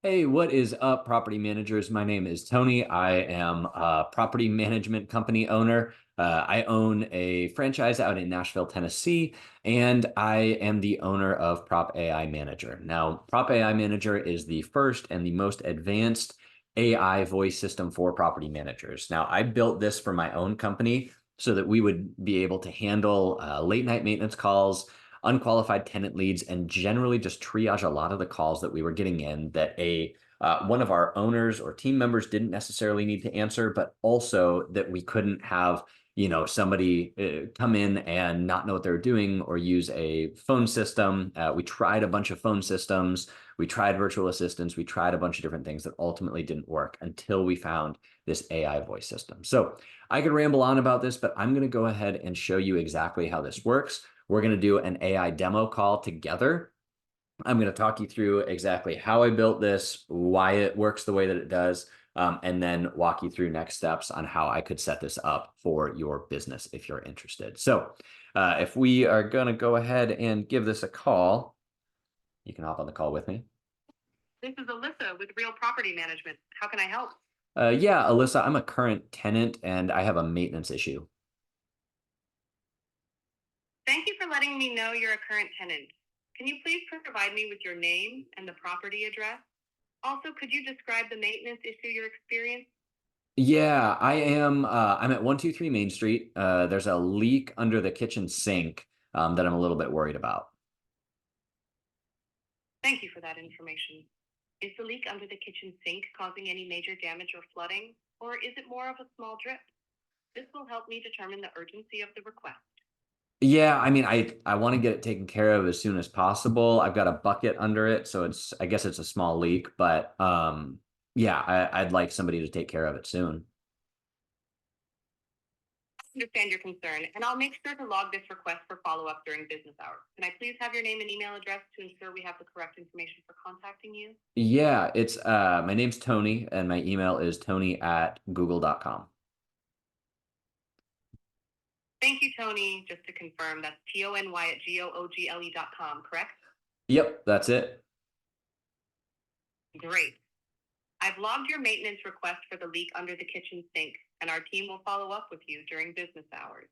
Hey, what is up, property managers? My name is Tony. I am a property management company owner. I own a franchise out in Nashville, Tennessee, and I am the owner of Prop AI Manager. Now, Prop AI Manager is the first and the most advanced AI voice system for property managers. Now, I built this for my own company so that we would be able to handle late night maintenance calls, unqualified tenant leads, and generally just triage a lot of the calls that we were getting in that one of our owners or team members didn't necessarily need to answer, but also that we couldn't have somebody come in and not know what they're doing or use a phone system. We tried a bunch of phone systems. We tried virtual assistants. We tried a bunch of different things that ultimately didn't work until we found this AI voice system. So I could ramble on about this, but I'm going to go ahead and show you exactly how this works. We're going to do an AI demo call together. I'm going to talk you through exactly how I built this, why it works the way that it does, and then walk you through next steps on how I could set this up for your business if you're interested. So if we are going to go ahead and give this a call, you can hop on the call with me. This is Alyssa with Real Property Management. How can I help? Yeah, Alyssa, I'm a current tenant and I have a maintenance issue. Thank you for letting me know you're a current tenant. Can you please provide me with your name and the property address? Also, could you describe the maintenance issue you're experiencing? Yeah, I'm at 123 Main Street. There's a leak under the kitchen sink that I'm a little bit worried about. Thank you for that information. Is the leak under the kitchen sink causing any major damage or flooding, or is it more of a small drip? This will help me determine the urgency of the request. Yeah, I mean, I want to get it taken care of as soon as possible. I've got a bucket under it, so I guess it's a small leak, but yeah, I'd like somebody to take care of it soon. Understand your concern, and I'll make sure to log this request for follow-up during business hours. Can I please have your name and email address to ensure we have the correct information for contacting you? Yeah, it's my name's Tony and my email is tony@google.com. Thank you, Tony. Just to confirm, that's tony@google.com, correct? Yep, that's it. Great. I've logged your maintenance request for the leak under the kitchen sink, and our team will follow up with you during business hours.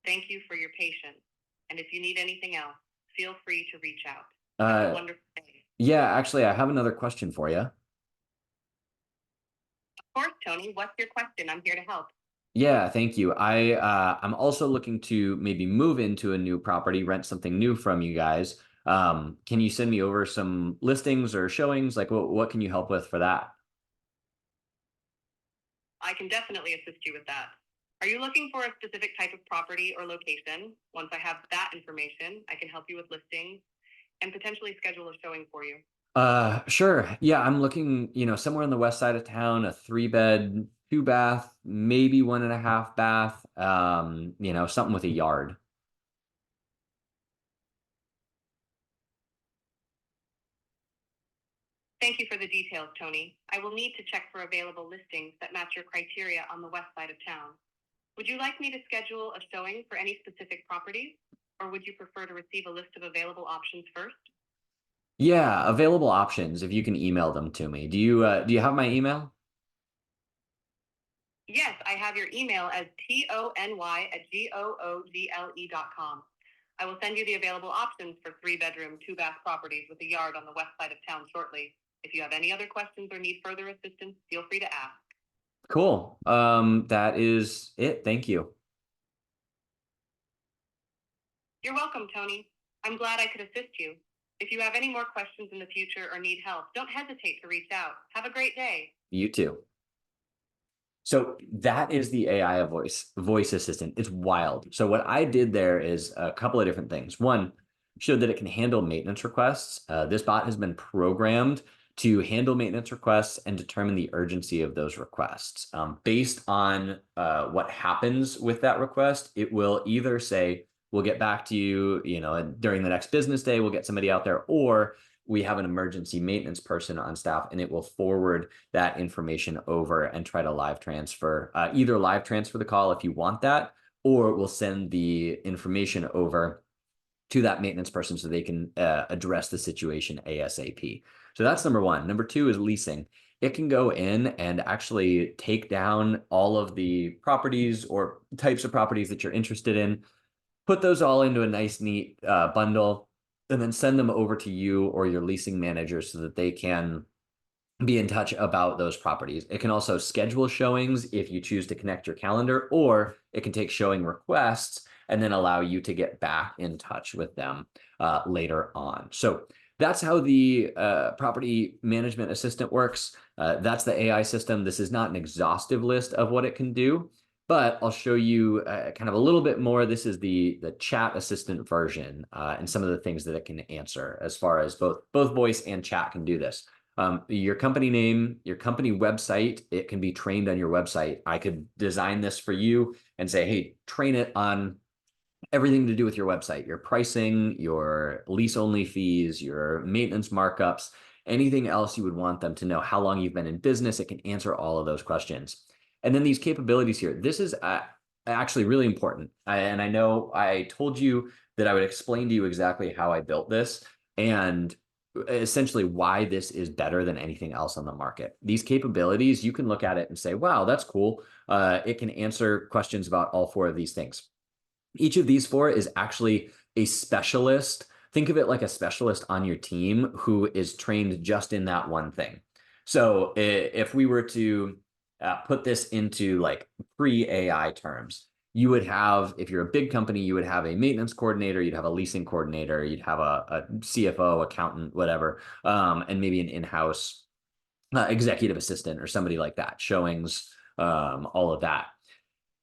Thank you for your patience. And if you need anything else, feel free to reach out. Have a Uh wonderful day. yeah, actually I have another question for you. Of course, Tony, what's your question? I'm here to help. Yeah, thank you. I'm also looking to maybe move into a new property, rent something new from you guys. Can you send me over some listings or showings? Like what can you help with for that? I can definitely assist you with that. Are you looking for a specific type of property or location? Once I have that information, I can help you with listings and potentially schedule a showing for you. Sure. Yeah, I'm looking, somewhere on the west side of town, a 3-bed, 2-bath, maybe 1.5 bath, something with a yard. Thank you for the details, Tony. I will need to check for available listings that match your criteria on the west side of town. Would you like me to schedule a showing for any specific properties, or would you prefer to receive a list of available options first? Yeah, available options if you can email them to me. Do you have my email? Yes, I have your email as tony@google.com. I will send you the available options for 3-bedroom, 2-bath properties with a yard on the west side of town shortly. If you have any other questions or need further assistance, feel free to ask. Cool. That is it. Thank you. You're welcome, Tony. I'm glad I could assist you. If you have any more questions in the future or need help, don't hesitate to reach out. Have a great day. You too. So that is the AI voice assistant. It's wild. So what I did there is a couple of different things. One, showed that it can handle maintenance requests. This bot has been programmed to handle maintenance requests and determine the urgency of those requests. Based on what happens with that request, it will either say, we'll get back to you, during the next business day, we'll get somebody out there, or we have an emergency maintenance person on staff and it will forward that information over and try to either live transfer the call if you want that, or we'll send the information over to that maintenance person so they can address the situation ASAP. So that's number one. Number two is leasing. It can go in and actually take down all of the properties or types of properties that you're interested in, put those all into a nice, neat bundle, and then send them over to you or your leasing manager so that they can be in touch about those properties. It can also schedule showings if you choose to connect your calendar, or it can take showing requests and then allow you to get back in touch with them later on. So that's how the property management assistant works. That's the AI system. This is not an exhaustive list of what it can do, but I'll show you kind of a little bit more. This is the chat assistant version and some of the things that it can answer as far as both voice and chat can do this. Your company name, your company website, it can be trained on your website. I could design this for you and say, hey, train it on everything to do with your website, your pricing, your lease only fees, your maintenance markups, anything else you would want them to know, how long you've been in business. It can answer all of those questions. And then these capabilities here, this is actually really important. And I know I told you that I would explain to you exactly how I built this and essentially why this is better than anything else on the market. These capabilities, you can look at it and say, wow, that's cool. It can answer questions about all four of these things. Each of these four is actually a specialist. Think of it like a specialist on your team who is trained just in that one thing. So if we were to put this into like pre-AI terms, you would have, if you're a big company, you would have a maintenance coordinator, you'd have a leasing coordinator, you'd have a CFO, accountant, whatever, and maybe an in-house executive assistant or somebody like that, showings, all of that.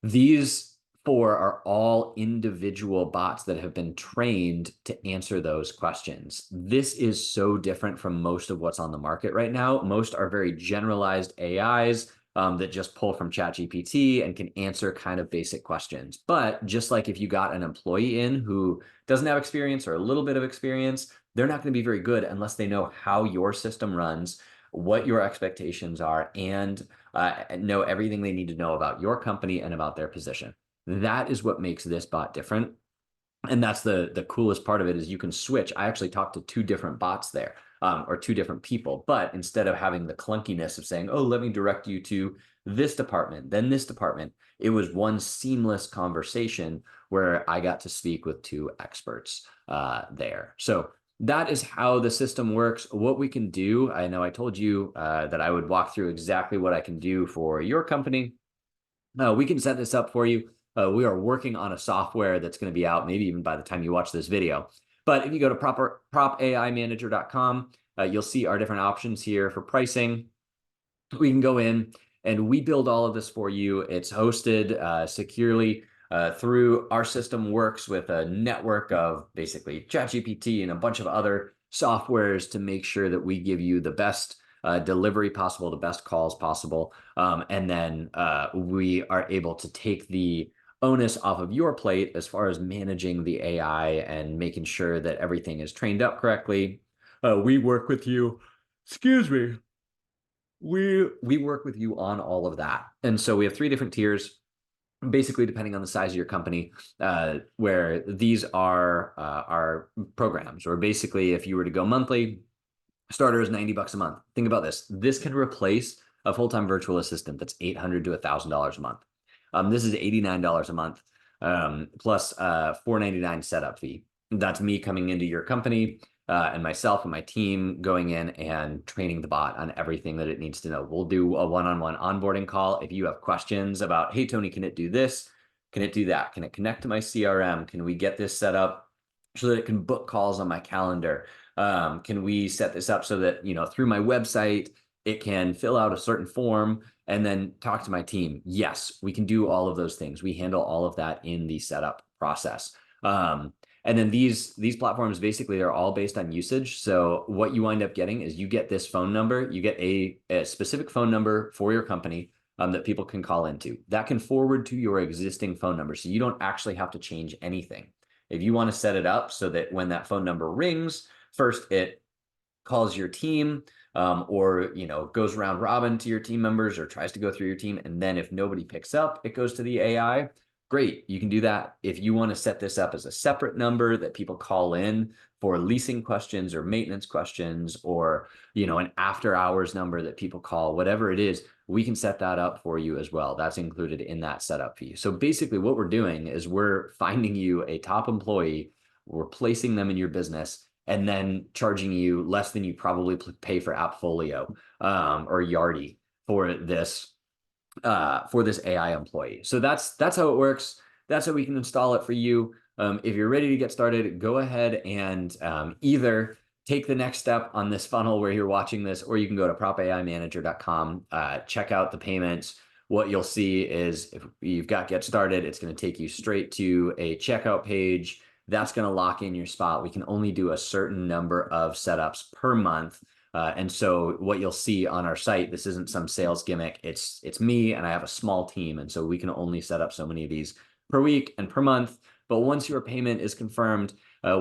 These four are all individual bots that have been trained to answer those questions. This is so different from most of what's on the market right now. Most are very generalized AIs that just pull from ChatGPT and can answer kind of basic questions. But just like if you got an employee in who doesn't have experience or a little bit of experience, they're not going to be very good unless they know how your system runs, what your expectations are, and know everything they need to know about your company and about their position. That is what makes this bot different. And that's the coolest part of it is you can switch. I actually talked to two different bots there, or two different people. But instead of having the clunkiness of saying, oh, let me direct you to this department, then this department, it was one seamless conversation where I got to speak with two experts there. So that is how the system works. What we can do, I know I told you that I would walk through exactly what I can do for your company. We can set this up for you. We are working on a software that's going to be out maybe even by the time you watch this video. But if you go to propaimanager.com, you'll see our different options here for pricing. We can go in and we build all of this for you. It's hosted securely through our system, works with a network of basically ChatGPT and a bunch of other softwares to make sure that we give you the best delivery possible, the best calls possible. And then we are able to take the onus off of your plate as far as managing the AI and making sure that everything is trained up correctly. We work with you. Excuse me. We work with you on all of that. And so we have three different tiers, basically depending on the size of your company, where these are our programs. Or basically, if you were to go monthly, starter is $90 a month. Think about this. This can replace a full-time virtual assistant that's $800 to $1,000 a month. This is $89 a month, plus $499 setup fee. That's me coming into your company and myself and my team going in and training the bot on everything that it needs to know. We'll do a one-on-one onboarding call. If you have questions about, hey, Tony, can it do this? Can it do that? Can it connect to my CRM? Can we get this set up so that it can book calls on my calendar? Can we set this up so that, through my website, it can fill out a certain form and then talk to my team? Yes, we can do all of those things. We handle all of that in the setup process. And then these platforms, basically, they're all based on usage. So what you wind up getting is you get this phone number, you get a specific phone number for your company that people can call into. That can forward to your existing phone number. So you don't actually have to change anything. If you want to set it up so that when that phone number rings, first it calls your team, or goes round robin to your team members or tries to go through your team, and then if nobody picks up, it goes to the AI. great, you can do that. If you want to set this up as a separate number that people call in for leasing questions or maintenance questions, or an after hours number that people call, whatever it is, we can set that up for you as well. That's included in that setup fee. So basically what we're doing is we're finding you a top employee, we're placing them in your business, and then charging you less than you probably pay for Appfolio or Yardi for this AI employee. So that's how it works. That's how we can install it for you. If you're ready to get started, go ahead and either take the next step on this funnel where you're watching this, or you can go to propaimanager.com, check out the payments. What you'll see is if you've got get started, it's going to take you straight to a checkout page. That's going to lock in your spot. We can only do a certain number of setups per month. And so what you'll see on our site, this isn't some sales gimmick. It's me, and I have a small team. And so we can only set up so many of these per week and per month. But once your payment is confirmed,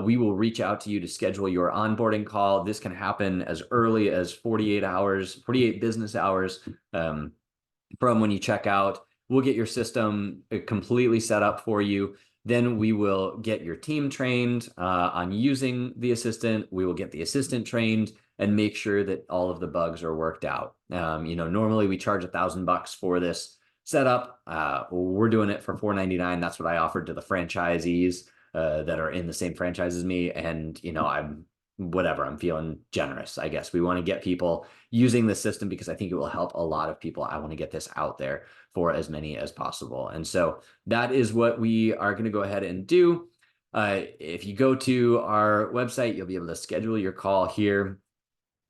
we will reach out to you to schedule your onboarding call. This can happen as early as 48 business hours from when you check out. We'll get your system completely set up for you. Then we will get your team trained on using the assistant. We will get the assistant trained and make sure that all of the bugs are worked out. Normally we charge $1,000 for this setup. We're doing it for $499. That's what I offered to the franchisees that are in the same franchise as me. And, I'm feeling generous, I guess. We want to get people using the system because I think it will help a lot of people. I want to get this out there for as many as possible. And so that is what we are going to go ahead and do. If you go to our website, you'll be able to schedule your call here.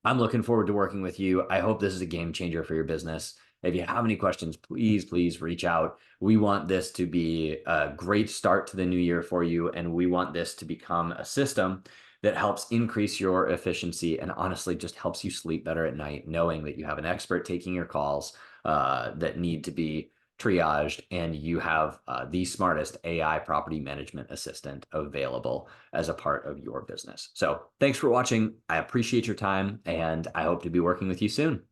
I'm looking forward to working with you. I hope this is a game changer for your business. If you have any questions, please reach out. We want this to be a great start to the new year for you, and we want this to become a system that helps increase your efficiency and honestly just helps you sleep better at night, knowing that you have an expert taking your calls that need to be triaged, and you have the smartest AI property management assistant available as a part of your business. So thanks for watching. I appreciate your time, and I hope to be working with you soon.